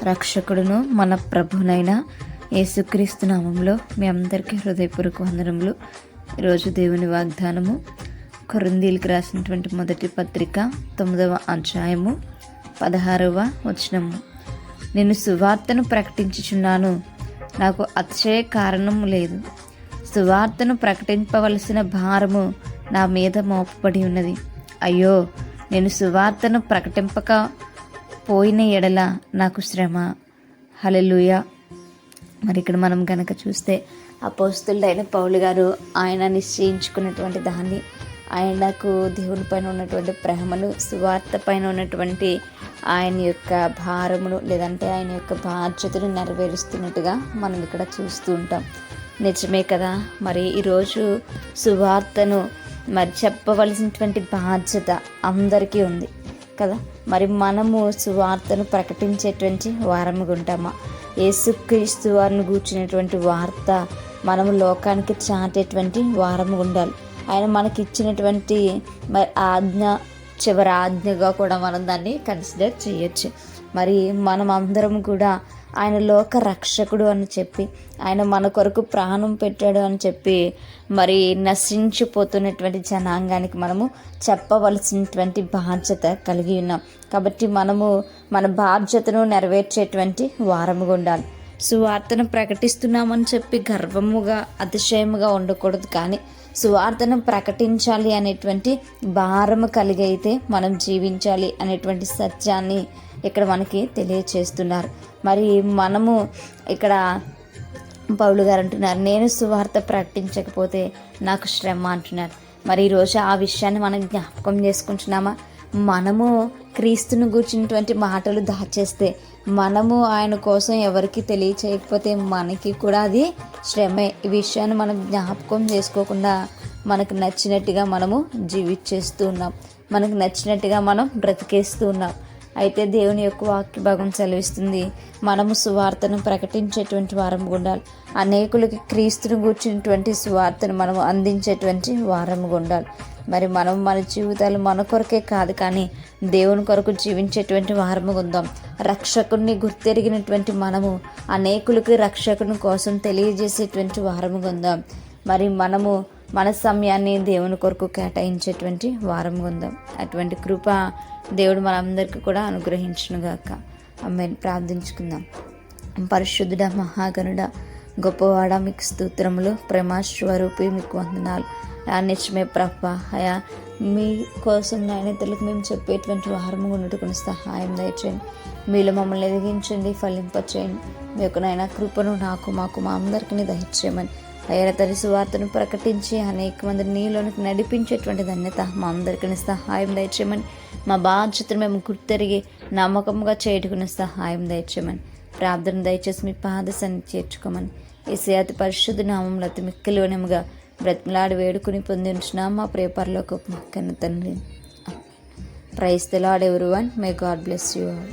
రక్షకుడును మన ప్రభునైన యేసుక్రీస్తు నామంలో మీ అందరికీ హృదయపూర్వక వందనములు. ఈరోజు దేవుని వాగ్దానము కొరింథీయులకు రాసినటువంటి మొదటి పత్రిక 9వ అధ్యాయము 16వ వచనము. నేను సువార్తను ప్రకటించుచున్నాను, నాకు అతిశయ కారణము లేదు. సువార్తను ప్రకటింపవలసిన భారము నా మీద మోపబడి ఉన్నది. అయ్యో, నేను సువార్తను ప్రకటింపక పోయిన ఎడల నాకు శ్రమ. హల్లెలూయా. మరి ఇక్కడ మనం కనుక చూస్తే అపోస్తలుడైన పౌలు గారు ఆయన నిశ్చయించుకున్నటువంటి దాన్ని, ఆయనకు దేవుని పైన ఉన్నటువంటి ప్రేమను, సువార్త పైన ఉన్నటువంటి ఆయన యొక్క భారమును లేదంటే ఆయన యొక్క బాధ్యతను నెరవేరుస్తున్నట్టుగా మనం ఇక్కడ చూస్తూ ఉంటాం. నిజమే కదా. మరి ఈరోజు సువార్తను మరి చెప్పవలసినటువంటి బాధ్యత అందరికీ ఉంది కదా. మరి మనము సువార్తను ప్రకటించేటువంటి వారముగా ఉంటామా? యేసుక్రీస్తు వారిని గూర్చినటువంటి వార్త మనము లోకానికి చాటేటువంటి వారముగా ఉండాలి. ఆయన మనకి ఇచ్చినటువంటి మరి ఆజ్ఞ, చివరి ఆజ్ఞగా కూడా మనం దాన్ని కన్సిడర్ చేయొచ్చు. మరి మనం అందరం కూడా ఆయన లోక రక్షకుడు అని చెప్పి, ఆయన మన కొరకు ప్రాణం పెట్టాడు అని చెప్పి, మరి నశించిపోతున్నటువంటి జనాంగానికి మనము చెప్పవలసినటువంటి బాధ్యత కలిగి ఉన్నాం. కాబట్టి మనము మన బాధ్యతను నెరవేర్చేటువంటి వారముగా ఉండాలి. సువార్తను ప్రకటిస్తున్నామని చెప్పి గర్వముగా, అతిశయముగా ఉండకూడదు. కానీ సువార్తను ప్రకటించాలి అనేటువంటి భారము కలిగి అయితే మనం జీవించాలి అనేటువంటి సత్యాన్ని ఇక్కడ మనకి తెలియచేస్తున్నారు. మరి మనము ఇక్కడ పౌలు గారు అంటున్నారు, నేను సువార్త ప్రకటించకపోతే నాకు శ్రమ అంటున్నారు. మరి ఈరోజు ఆ విషయాన్ని మనం జ్ఞాపకం చేసుకుంటున్నామా? మనము క్రీస్తును గూర్చినటువంటి మాటలు దాచేస్తే, మనము ఆయన కోసం ఎవరికి తెలియచేయకపోతే మనకి కూడా అది శ్రమే. ఈ విషయాన్ని మనం జ్ఞాపకం చేసుకోకుండా మనకు నచ్చినట్టుగా మనము జీవించేస్తూ ఉన్నాం, మనకు నచ్చినట్టుగా మనం బ్రతికేస్తూ ఉన్నాం. అయితే దేవుని యొక్క వాక్య భాగం సెలవిస్తుంది, మనము సువార్తను ప్రకటించేటువంటి వారం ఉండాలి. అనేకులకి క్రీస్తును గూర్చినటువంటి సువార్తను మనము అందించేటువంటి వారం ఉండాలి. మరి మనం మన జీవితాలు మన కొరకే కాదు, కానీ దేవుని కొరకు జీవించేటువంటి వారముగా ఉందాం. రక్షకుడిని గుర్తెరిగినటువంటి మనము అనేకులకి రక్షకుని కోసం తెలియజేసేటువంటి వారముగా ఉందాం. మరి మనము మన సమయాన్ని దేవుని కొరకు కేటాయించేటువంటి వారముగా ఉందాం. అటువంటి కృప దేవుడు మనందరికీ కూడా అనుగ్రహించునుగాక. ఆమేన్. ప్రార్థించుకుందాం. పరిశుద్ధుడ, మహాగణుడ, గొప్పవాడ, మీకు స్తోత్రములు. ప్రేమాస్వరూపి, మీకు వందనాలు. నిజమే ప్రభా, అయా మీ కోసం నాయనతలకు మేము చెప్పేటువంటి వారముగా ఉన్నట్టుకుని సహాయం దయచేయండి. మీలో మమ్మల్ని ఎదిగించండి, ఫలింపచేయండి. మీ యొక్క నాయన కృపను నాకు, మాకు, మా అందరికీ దయచేయమని అయ్యా తన సువార్తను ప్రకటించి అనేక మందిని నీలోనికి నడిపించేటువంటి ధన్యత మా అందరికీ సహాయం దయచేయమని, మా బాధ్యతను మేము గుర్తెరిగి నమ్మకంగా చేయుటకుని సహాయం దయచేయమని ప్రార్థన దయచేసి మీ పాదశాన్ని చేర్చుకోమని యేసయ్య అతి పరిశుద్ధ నామములో అతి మిక్కిలినముగా బ్రతిమలాడి వేడుకుని పొంది ఉంచున్నాం మా ప్రియ పరలోకపు కన్న తండ్రి. Praise the lord everyone. May God bless you all.